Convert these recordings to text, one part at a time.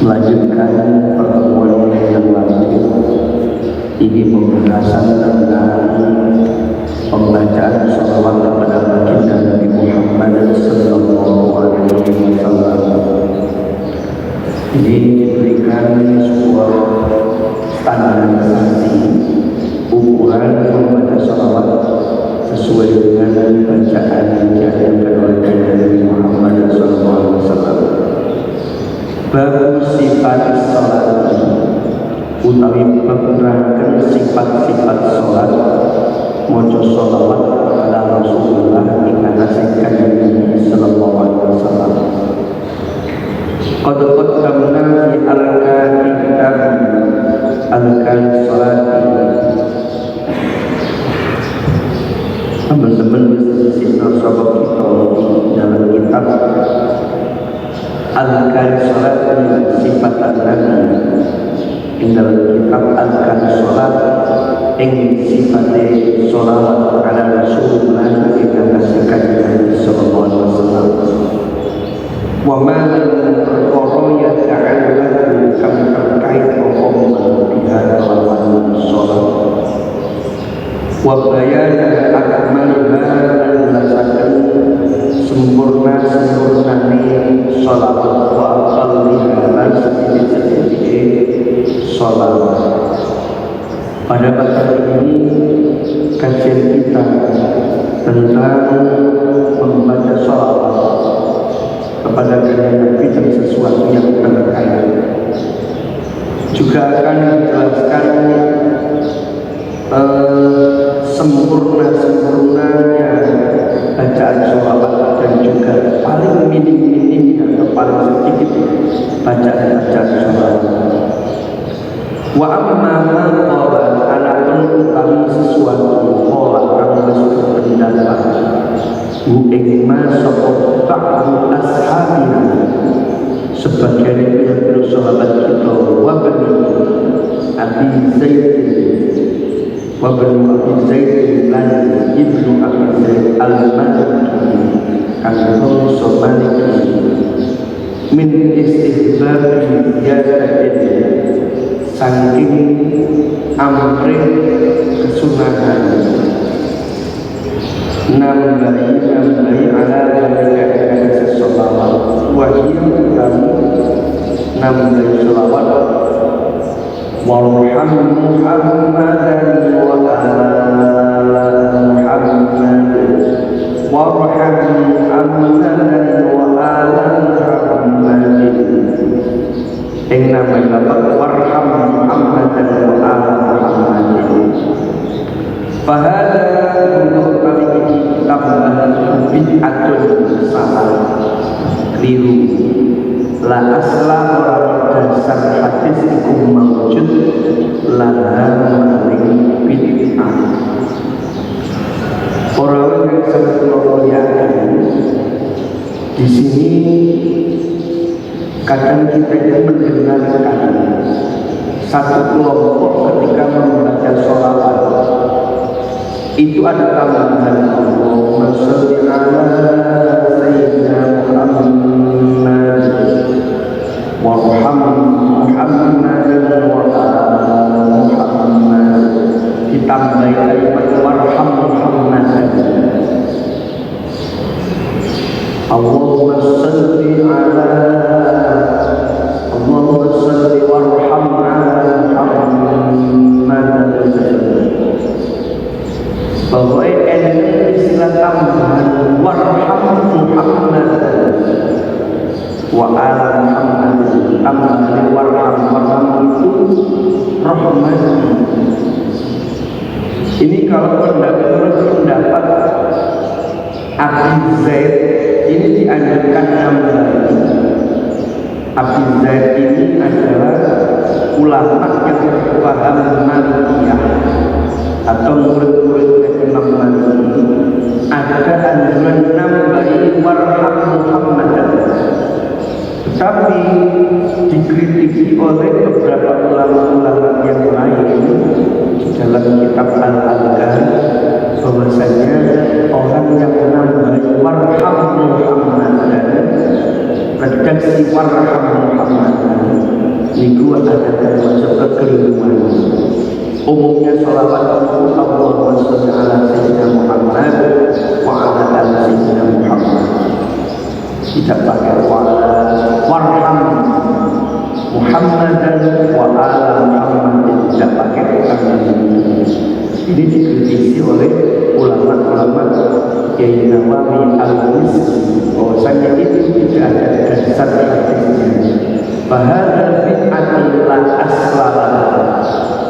Melanjutkan pertemuan yang lalu, ini pembahasan tentang pembacaan sholawat kepada baginda Nabi Muhammad Sallallahu Alaihi Wasallam. Ini diberikan sebuah standarisasi ukuran membaca sholawat sesuai dengan bacaan yang diajarkan oleh Nabi Muhammad Sallallahu Alaihi Wasallam. Bab sifat sholat utawi menerangkan sifat-sifat sholat moco sholawat pada Rasulullah yang nasihatkan Nabi Sallallahu Alaihi Wasallam. Qad qaddamna fi arkani kitab arkan sholat. Teman-teman bisa sahabat kita dalam kitab Al-Kan Sholat sifat Nabi ing dalam kitab Al-Kan Sholat ing sifatnya sholawat ala Rasulullah yang nasihatkan Nabi Sallallahu Alaihi Wasallam. Wa ma perkara ya ta'ala kami terkait hukum biha kelawan sholat. Wa bayan akmalha menjelaskan sempurna-sempurnane sholawat wa aqalliha sedikit-sedikit sholawat. Pada bagian ini kajian kita tentang membaca sholawat kepada Nabi dan sesuatu yang terkait. juga akan dijelaskan bagaimana cara membaca sholawat kepada Nabi Muhammad SAW. amma qala anapun utawi sesuatu qala kang wis pendapat hu ing ma sapa ba'du ashabina sebagian pira-pira sahabat kita wa bani Abi Zaid wa bani Abi Zaid lan ibnu Abi Zaid al-Maliki kang bangsa Maliki min istihbab ziyadatin saking amri kesunahan nambahi ala dalika sesolawat wahiyam kami nambahi solawat warham Muhammadan wa ala Muhammad warham Muhammadan wa ala Muhammad yang nambahi lapat warham Muhammadan wa ala Muhammad fahada untuk kali ini tambahan bid'atun salah keliru la asla orang dasar hadis itu mawujud laha maring bid'ah orang yang sangat muliakan di sini kadang kita ini mendengarkan satu kelompok ketika membaca sholawat itu ada tambahan Allahumma sholli ala sayyidina Muhammad warham Muhammadan wa ala Muhammad ditambahi kalimat warham Muhammadan Allahumma sholli ala Allahumma sholli warham ala Muhammadan bahwa ini istilah tambahan warham Muhammad wa ala Muhammad tambahan warham itu rahmat. Ini kalau pendapat Abi Zaid ini dianjurkan nambah. Abi Zaid ini adalah ulama yang paham Malikiyah atau murid-murid Imam Maliki. Ada anjuran nambahi warham Muhammadan, tapi dikritiki oleh beberapa ulama-ulama yang lain dalam kitab Al-Adhan bahwasanya orang yang menambahi warham Muhammadan redaksi warham Muhammadan itu ada termasuk kekeliruan. Umumnya sholawat itu Allahumma sholli ala sayyidina Muhammad wa ala ali sayyidina Muhammad, tidak pakai warham Muhammadan wa ala Muhammad, tidak pakai ini dikritisi oleh ulama-ulama Kiai Nawawi al-Misri bahwasanya itu tidak ada dasar hadisnya. Bahada bid'atin la aslala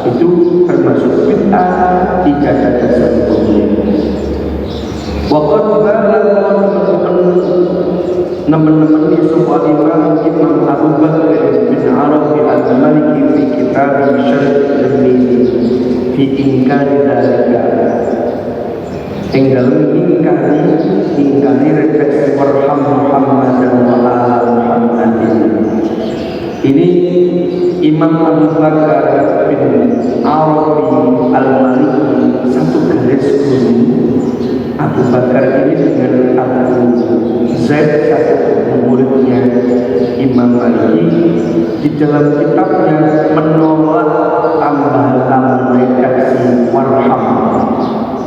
itu termasuk bid'ah, tidak ada dasar hukumnya. Waqad balagha teman-teman di sebuah Imam Abu Bakar bin Arabi al-Maliki fi kitab Syarh al-Tirmidzi fi inkari dzalika tinggal ingkari redaksi warham Muhammadan wa ala Muhammadin. Ini Imam Abu Bakar bin Arabi al-Maliki satu garis guru. Abu Bakar ini dengan Abu Zaid satu muridnya Imam Maliki di dalam kitabnya menolak tambahan redaksi warham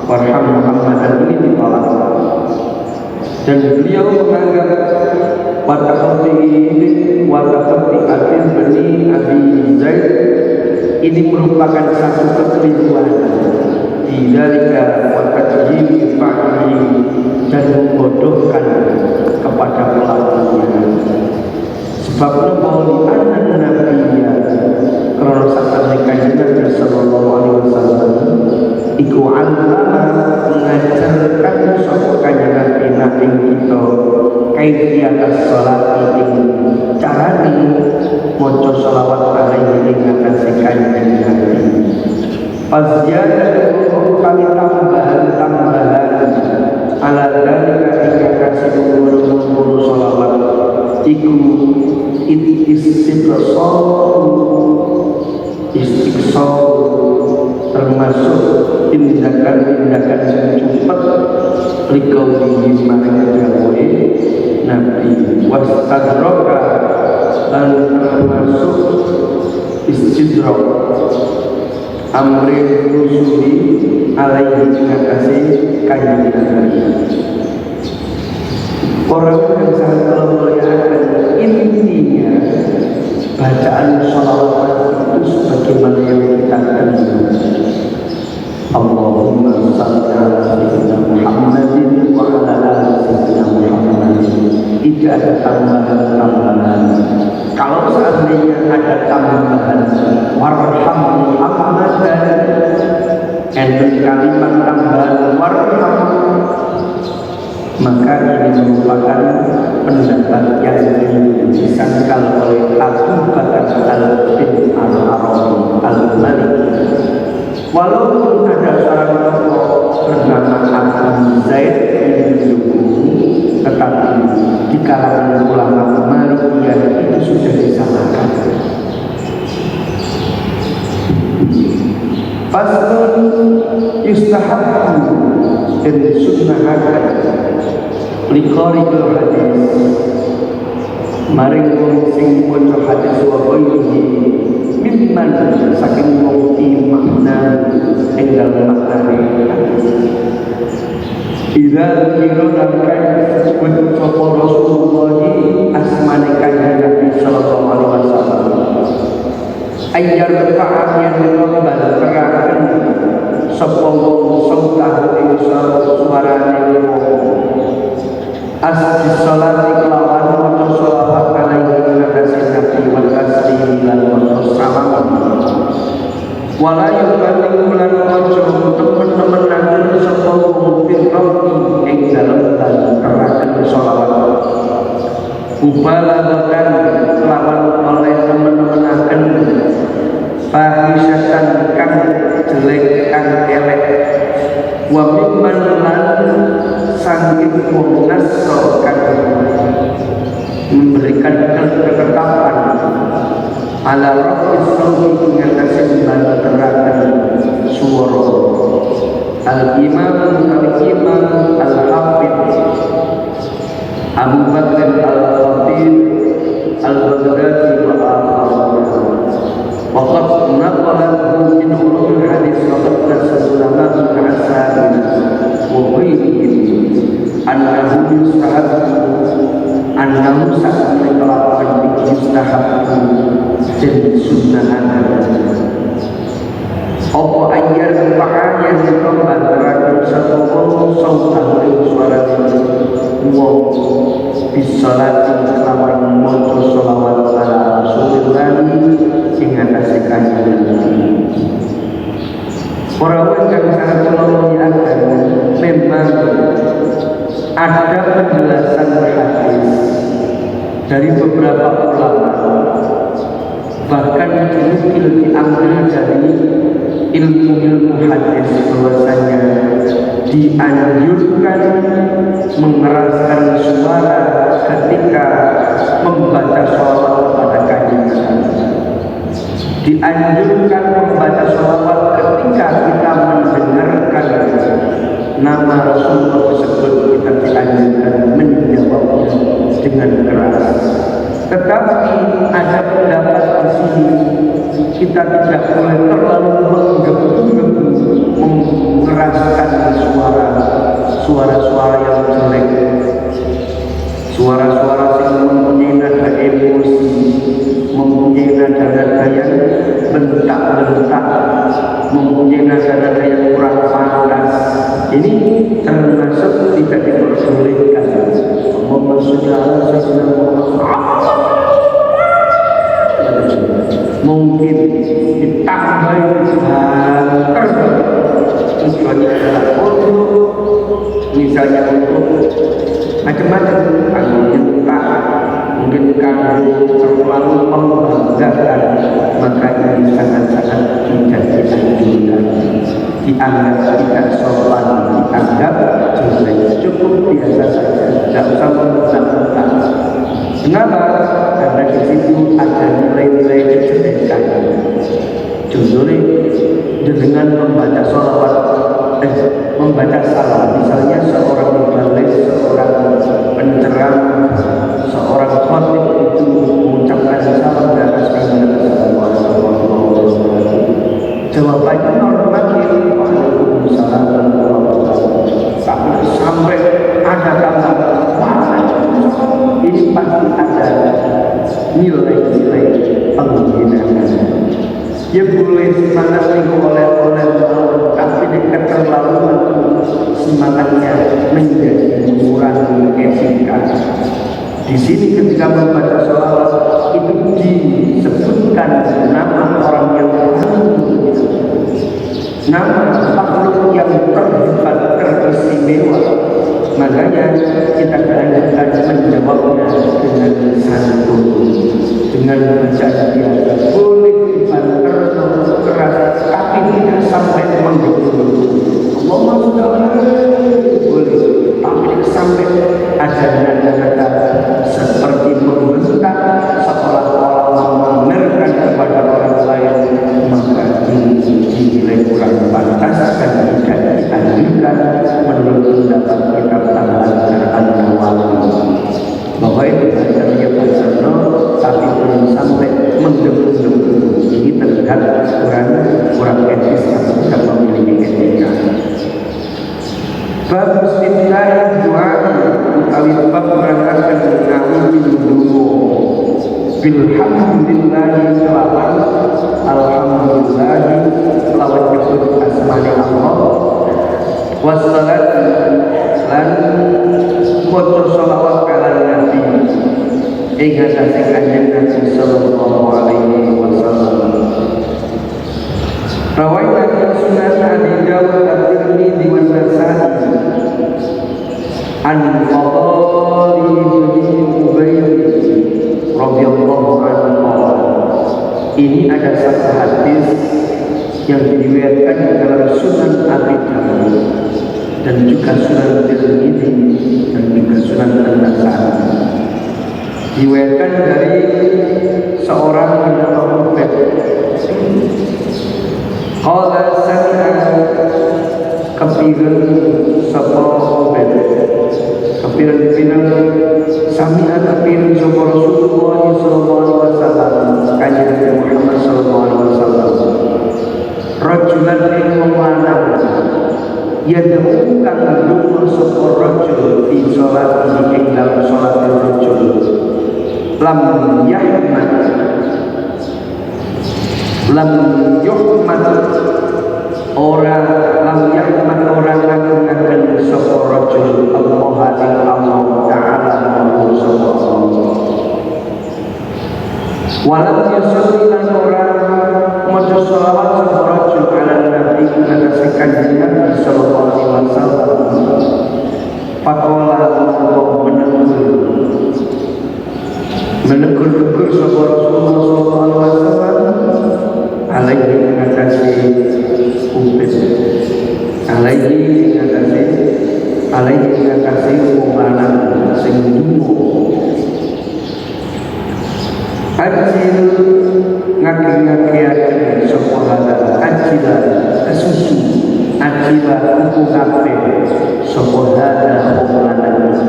Muhammadan ini ditolak, dan beliau menganggap watafati atin bani Abi Zaid ini merupakan satu kekeliruan di dalika wa tajhimi fa'li dan membodohkan kepada pelakunya. Sebab bahwa anak Nabiya karena saat nikahnya Nabi sallallahu alaihi wasallam iku alama mengajarkan sokongan Nabi ing kita kaifiat as-salat ing cara ini maca sholawat alaihi ing atase kanjeng Nabi. Faziyada kali tambahan ala dalika ing kasih umur sholawat iku istiqsal termasuk tindakan-tindakan yang cepat likaulihi maring dawuhe Nabi wastadraka dan termasuk istidrak amri rusuli alaihi ngatasi kanjeng Nabi. Orang yang sangat memuliakan intinya bacaan sholawat itu sebagaimana yang kita kenal. Allahumma shalli ala sayyidina Muhammadin wa ala ali sayyidina Muhammadin. Tidak ada tambahan-tambahan. Kalau seandainya ada tambahan warham Muhammadan, enten kalimat tambahan warham, maka ini merupakan pendapat yang disangkal oleh Abu Bakar Al-Bin Al-Arabi Al-Malik. Walaupun ada seorang tokoh bernama Abu Zaid bin Zuhri, tetapi di kalangan ulama Malikiyah itu sudah disalahkan. Faslun yustahabbu dan sunnahakan liqari'il hadis maring wong sing maca hadis wa ghairihi mimman saking wong iki makna ing dalem maknane idza kira lakai disebut sapa Rasulullah asmane kanjeng Nabi sallallahu alaihi wasallam ayyar fa'an yang membal terakan sapa wong sautah ing suarane asal salati kelawan maca sholawat alaihi ngatasi Nabi wa taslim lan maca salam wala yubali lan maca temen-temenan sapa wong firqati ing dalem terakan sholawat ubalatan kelawan oleh temen-temenaken fahisatan kang jelek kang elek wa mimman lan sangking menasrokan memberikan ketetapan ala rafis sauti mengatasi terakan suara al-imam al-hafid Abu Bakr al-Khatib al-Baghdadi wa al-Khatib waqad naqalahu min ulumul hadis waqad nasalama al-asabin wa ghairihim annahu yustahabbu annahu sa'ala kelawan yustahabbu dan sunnahan apa ayat fa'an yang dikembangkan satu wong sautah ing suara wong bisolati kelawan maca sholawat ala Rasulillah ing atase kanjeng Nabi. Orang yang sangat memuliakan memang ada penjelasan hadis dari beberapa ulama, bahkan dinukil diambil dari ilmu hadis bahwasanya dianjurkan mengeraskan suara ketika membaca sholawat kepada kanjeng Nabi. Dianjurkan membaca sholawat ketika kita mendengarkan nama Rasulullah tersebut, kita dianjurkan menjawabnya dengan keras. Tetapi ada pendapat di sini kita tidak boleh terlalu menggebu-gebu mengeraskan suara-suara yang jelek, suara-suara yang mempunyai nada emosi, mempunyai nada-nada yang bentak-bentak, mempunyai nada-nada yang kurang pantas. Ini termasuk tidak diperbolehkan. Mungkin ditambah tujuannya adalah misalnya untuk macam-macam, mungkin kanggo terlalu membanggakan, maka ini sangat-sangat tidak dianjurkan. Dianggap tidak sopan, dianggap jelek, cukup biasa saja, tidak usah membanggakan. Kenapa? Karena di situ ada nilai-nilai kejelekan. Contohnya dengan membaca sholawat, membaca salam, misalnya seorang mubaligh, seorang penceramah, seorang khatib itu mengucapkan salam dan assalamualaikum warahmatullahi wabarakatuh. Jawabannya normatif, waalaikumsalam warahmatullahi wabarakatuh. Sampai ada kata ini pasti ada nilai-nilai penghinaan. Ya boleh semangat oleh tapi keterlaluan semangatnya menjadi mengurangi etika. Di sini ketika membaca sholawat itu disebutkan nama orang yang nama makhluk yang terhebat, teristimewa. Makanya kita dianjurkan menjawabnya dengan santun, dengan bacaan biasa. Boleh dibanter keras, tapi tidak sampai menggebu-gebu. Allahumma sholli alaihi boleh, tapi tidak sampai ada nada-nada seperti membentak seolah-olah memamerkan kepada orang lain, maka ini dinilai kurang pantas dan tidak dianjurkan menurut pendapat kitab Al-Nawawi. Bahwa itu bacanya baca no, tapi belum sampai menggebu-gebu. Ini terlihat kurang etis atau tidak memiliki etika. Bab istiftahi doa utawi bab merangkatkan nabi dulu. Bilhamdulillahi kelawan alhamdulillahi kelawan nyebut asmani Allah. Wassalat lan maca sholawat kalan nabi ing atase kanjeng Nabi sallallahu alaihi wasallam. Rawaina Sunan Abi Dawud at-Tirmidzi wa Nasa'i an Fadl bin Ubayd radhiyallahu anhu. Ini ada satu hadis yang diriwayatkan dalam Sunan Abi Dawud dan juga Sunan Tirmidzi dan juga Sunan An-Nasa'i. Diriwayatkan dari seorang bernama Ubayd. Qala sami'a kafiran sapa Ubayd. Kafiran sami'a kafiran sapa Rasulullah sallallahu alaihi wasallam, kanjeng Nabi Muhammad sallallahu alaihi wasallam. Rajulan ing lanang yad'u kang ndonga sapa rajul fi sholati ing dalem salat rajul lam yuhmad orang lam yuhmad orang ngagungaken sapa rajul Allah Ta'ala walam yusalli lan orang maca sholawat sapa rajul ala nabi atase kanjeng Nabi sallallahu alaihi wasallam. Faqala Allah menegur sapa Rasulullah sallallahu alaihi wasallam alaihi atase Ubayd alaihi atase wong lanang sing dungo ajil ngake-ngakeaken sapa halal ajila kesusu ajila kuku kafe sapa halal wong lanang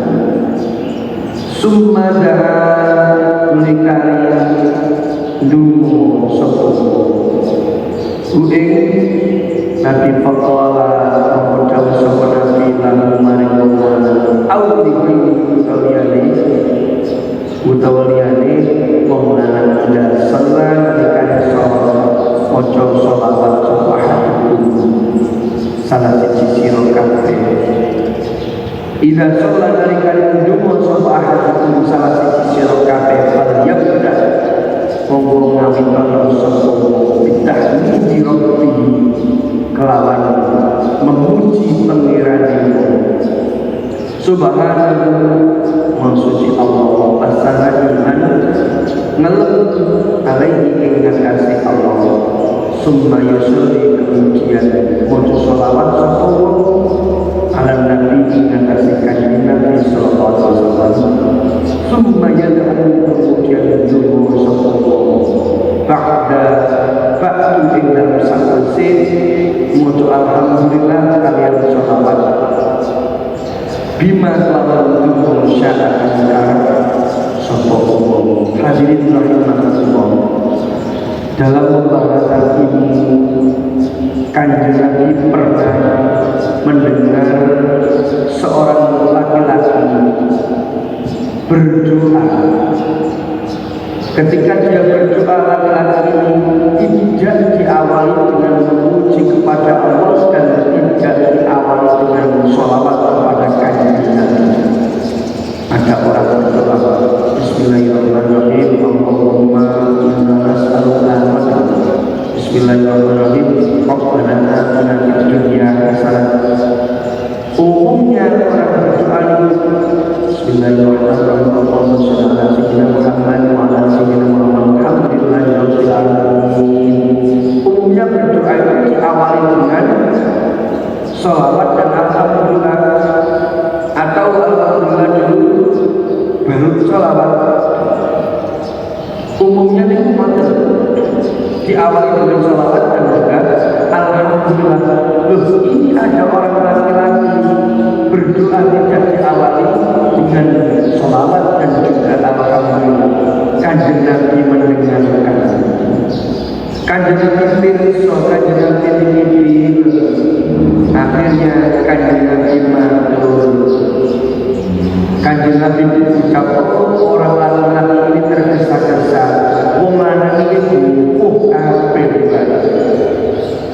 summa daa menikari dungo sapa uing Nabi faqala mengkodam sapa Nabi lan maring wong audhi utawaliyane wong lanang anda salat dikane salat maca sholawat sapa hadiku salah siji sira kabeh. Idza sholat dikane ndonga sapa hadiku salah siji sira kabeh fal yabda monggo ngawitana sapa bitahmidi rabbi kelawan memuji pangeranipun subhanahu Maksudnya Allah asana iman ngelep alaihi ing kasih Allah. Summa yusolli kemudian maca sholawat sapa ala nabi ing kasih kanjeng Nabi sallallahu alaihi wasallam. Summa yad'u kemudian dungo sapa ba'du ing dalam sakwise maca alhamdulillah kalian sholawat bima lawan dungo syarat sapa hadirin rahimakumullah. Dalam pembahasan ini kanjeng Nabi pernah mendengar seorang laki-laki berdoa. Ketika dia berdoa, laki-laki ini tidak diawali dengan memuji kepada Allah dan tidak diawali dengan sholawat kepada kanjeng Nabi. Ada orang berdoa, Bismillahirrahmanirrahim, Allahumma inna nas'aluka Bismillahirrahmanirrahim, Rabbana atina fid dunya hasanah. Umumnya orang berdoa ini Bismillahirrahmanirrahim, Allahumma shalli ala sayyidina Muhammad wa ala sayyidina Muhammad alhamdulillahirabbil alamin. Umumnya berdoa itu diawali dengan sholawat dan alhamdulillah, atau alhamdulillah dulu baru sholawat. Umumnya itu diawali dengan sholawat dan juga alhamdulillah. Loh, ini ada orang laki-laki berdoa tidak diawali dengan sholawat dan juga alhamdulillah. Kanjeng Nabi mendengarkan. Kanjeng Nabi pirsa, kanjeng Nabi dipilih. Akhirnya kanjeng Nabi matur. Kanjeng Nabi ucap, orang laki-laki ini tergesa-gesa. Wong lanang iki kabeh.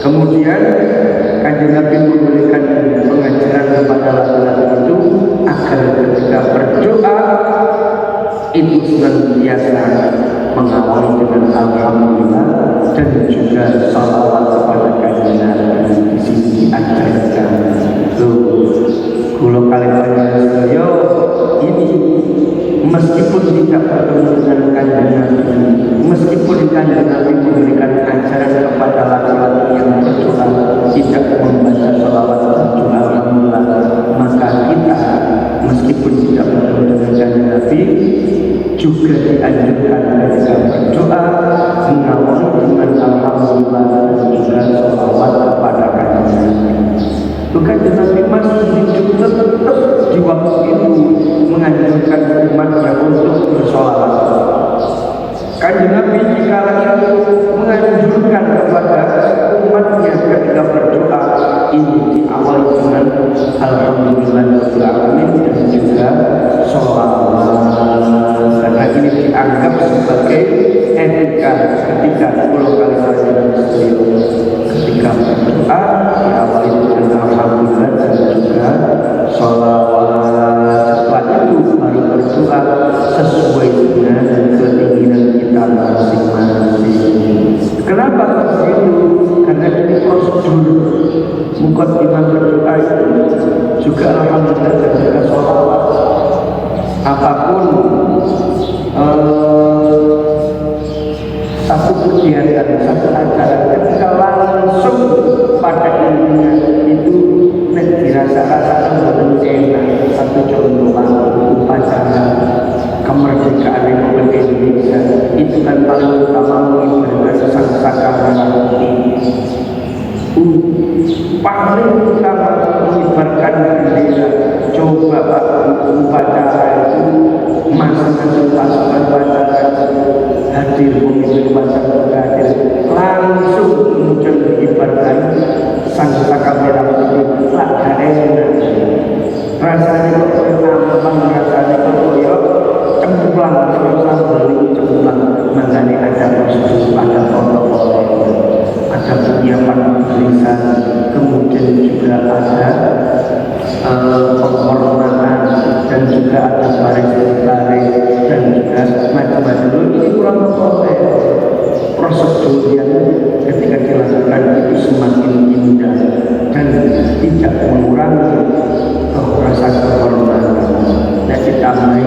Kemudian kanjeng Nabi memberikan pengajaran kepada laki-laki itu agar ketika berdoa itu senantiasa mengawali dengan alhamdulillah dan juga salawat kepada kanjeng Nabi. Di sini diajarkan kula kalian sedaya ini meskipun tidak bertemu dengan kanjeng Nabi, meskipun kanjeng Nabi memberikan ajaran kepada laki-laki yang berdoa tidak membaca sholawat dan doa alhamdulillah, maka kita meskipun tidak bertemu dengan kanjeng Nabi juga dianjurkan ketika berdoa mengawali dengan alhamdulillah dan juga sholawat kepada kanjeng Nabi. Bukan Nabi masih hidup tetap di waktu itu menganjurkan umatnya untuk bersolawat. Kanjeng Nabi jika itu menganjurkan kepada umatnya ketika berdoa ini diawali dengan alhamdulillahirabbil alamin dan juga sholawat, karena ini dianggap sebagai etika ketika 10 kali saja ketika berdoa diawali dengan alhamdulillah dan juga sholawat. Setelah itu baru berdoa sesuai dengan keinginan kita masing-masing. Kenapa begitu? Karena ini prosedur mukaddimah berdoa itu juga alhamdulillah dan juga sholawat. Apapun satu kegiatan, satu acara ketika langsung pada intinya itu dirasa-rasakan betul enak. Satu contoh upacara kemerdekaan Republik Indonesia itu kan paling utama mengibarkan sang-saka merah putih. Paling utama mengibarkan bendera. Coba Pak, upacara itu masing-masing pasukan upacara hadir, pemimpin upacara hadir, langsung kemudian diibarkan sang-saka merah putih. Tak ada enak. Rasanya kok nampang, rasanya kok cemplang, sambal cemplang. Makanya ada prosedur, ada protokol, ada penyiapan tulisan, kemudian juga ada penghormatan dan juga ada baris-baris dan juga macam-macam. Ini kurang boleh. Prosedur yang ketika dilakukan itu semakin indah dan tidak mengurangi rasa kehormatan. Dan ditambahi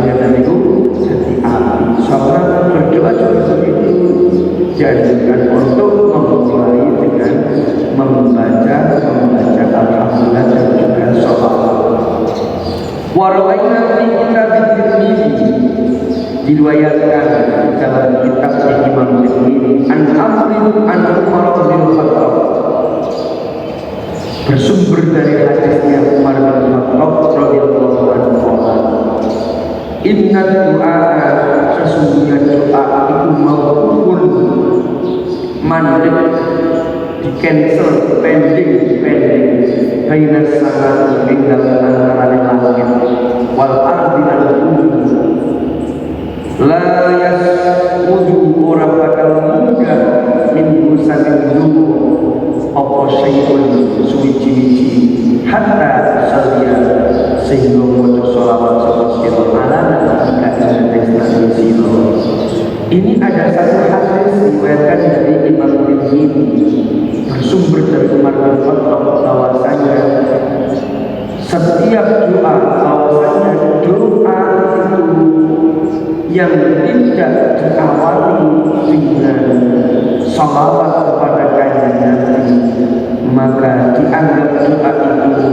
rawaina fi kitab Tirmidzi, diriwayatkan dalam kitab Imam Tirmidzi an Amr an Umar bin Khattab, bersumber dari hadisnya Umar bin Khattab radhiyallahu anhu, inna du'a, sesungguhnya doa itu mauqufun, mandek, di cancel, pending baina sangat tinggal antara langit wal ardi dan bumi, la yasqudu ora bakal munggah min saking dulu apa syai'un suwi-wiji hatta salia sehingga maca sholawat sapa sira ala nabi sira. Ini ada satu hadis diriwayatkan dari Imam Tirmidzi bersumber dari Umar bin Khattab bahwasanya setiap doa, bahwasanya doa itu yang tidak diawali dengan sholawat kepada kanjeng Nabi, maka dianggap doa itu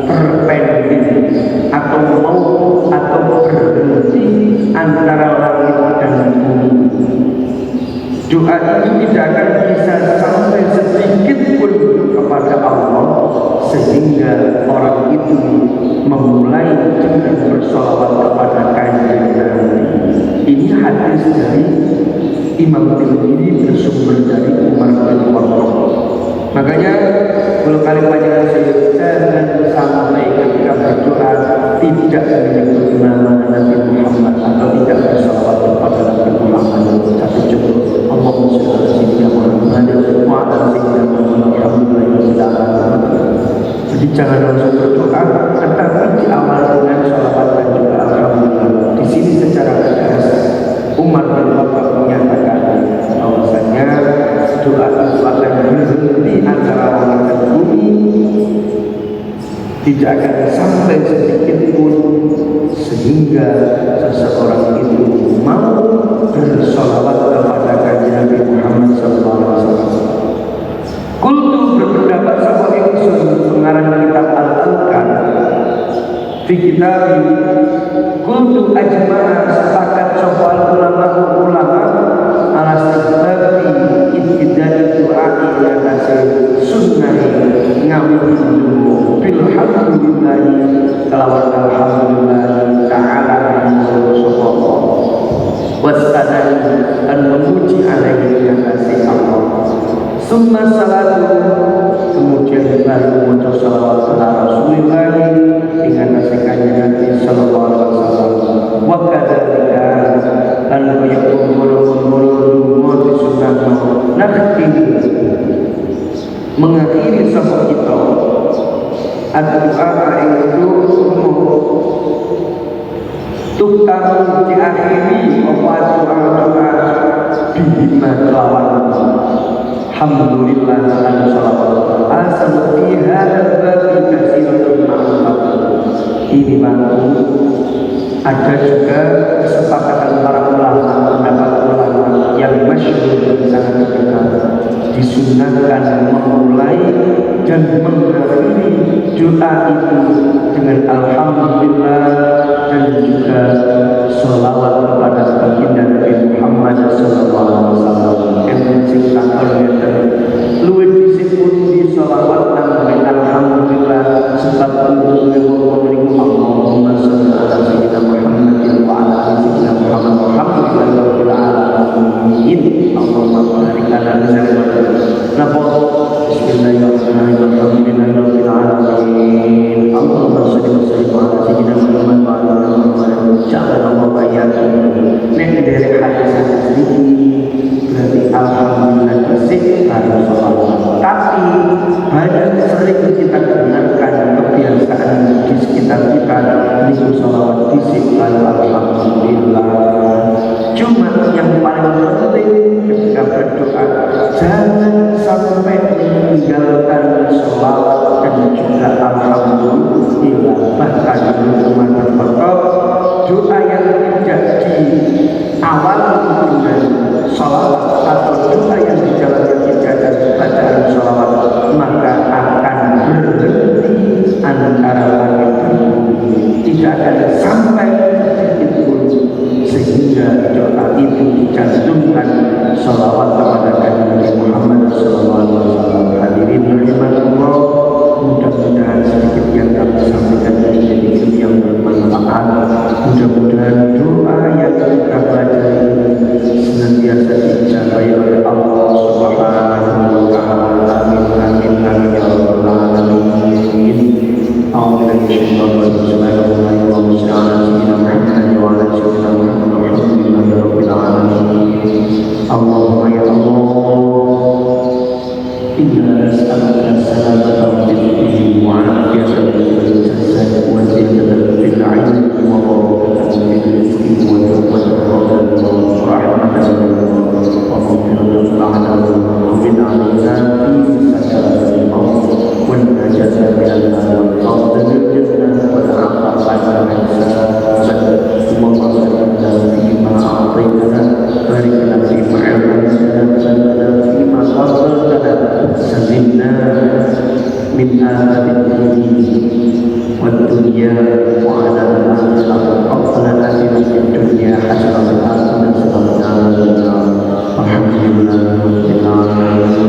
terpending atau mau atau berhenti antara langit dan bumi. Doa itu tidak akan bisa sampai sedikit pun kepada Allah sehingga orang itu memulai dengan bersolawat kepada kanjeng Nabi. Ini hadis dari Imam Tirmidzi bersumber dari Umar bin Khattab. Makanya kalau kali panjang saya sampai ketika berdoa tidak menyebut nama Nabi Muhammad atau tidak bersolawat kepada Nabi Muhammad, tapi cukup Allahumma sholli ala sayyidina Muhammad wa ala sayyidina Muhammad alhamdulillah. Jadi jangan langsung berdoa, tetapi diawali dengan sholawat dan juga alhamdulillah. Di sini secara tegas Umar bin Khattab menyatakan bahwasanya doa itu akan berhenti antara langit dan bumi, tidak akan sampai sedikit pun sehingga seseorang itu mau bersolawat kepada kanjeng Nabi Muhammad SAW. Kultu berpendapat sahabat Ingsun pengarang kitab Al-Alkan fi kitab kultu ajma'a, sepakat sapa ulama ala istiqbabi ibtidai doa ila tasir sunnah ngawur bil hamdulillah kelawan alhamdulillah ta'ala subhanallah wassadani dan memuji alaihi dengan kasih Allah. Summa salatu, kemudian baru membaca salawat ala Rasulillah dengan nasihatnya Nabi sallallahu alaihi wasallam. Wa kadzalika lan kaya mulu-mulu sunah nakhtim, mengakhiri sabda kita doa itu tukang diakhiri apa doa bima lawan alhamdulillah dan salawat asal fi hadzal bab katsirun ma'ruf. Ini bantu ada juga kesepakatan para ulama, pendapat ulama yang masyhur dan sangat terkenal, disunahkan memulai dan mengakhiri doa itu dengan alhamdulillah dan juga sholawat kepada baginda Nabi Muhammad SAW. Yang singkat ternyata luwih disebut di sholawat dan alhamdulillah sebab Allahumma sholli ala sayyidina Muhammadin wa ala ali sayyidina Muhammad walhamdulillahirabbil alamin. Allahumma barik lana fi zalika. Bismillahirrahmanirrahim. Alamin. Allahumma sholli wa sallim ala sayyidina Muhammad wa ala ali Muhammad. Jangan Allah bayangkan nek dari hadis ini berarti alhamdulillah disik harus sholawat. Tapi banyak sering kita dengarkan kebiasaan di sekitar kita itu sholawat disik alhamdulillah. Cuma yang paling penting ketika berdoa jangan sampai meninggalkan sholawat dan juga alhamdulillah. Bahkan Umar bin Khattab doa yang tidak diawali dengan sholawat atau doa yang di dalamnya tidak ada bacaan sholawat maka akan berhenti antara langit dan bumi, tidak akan سلامة في الدين وعافية في الجسد وزيادة في العلم وبركة في الرزق وتوبة قبل الموت ورحمة ومغفرة بعد الموت ومن علينا في سكرات الموت والنجاة من النار والفوز بالجنة والعفو عن الحساب اللهم بارك فيما أعطيتنا بارك لنا فيما علمتنا بارك لنا فيما قدرتنا سلمنا من آفات الدين والدنيا وعلى الآخرة ربنا آتنا في الدنيا حسنة وفي الآخرة حسنة وقنا عذاب النار والحمد لله رب العالمين.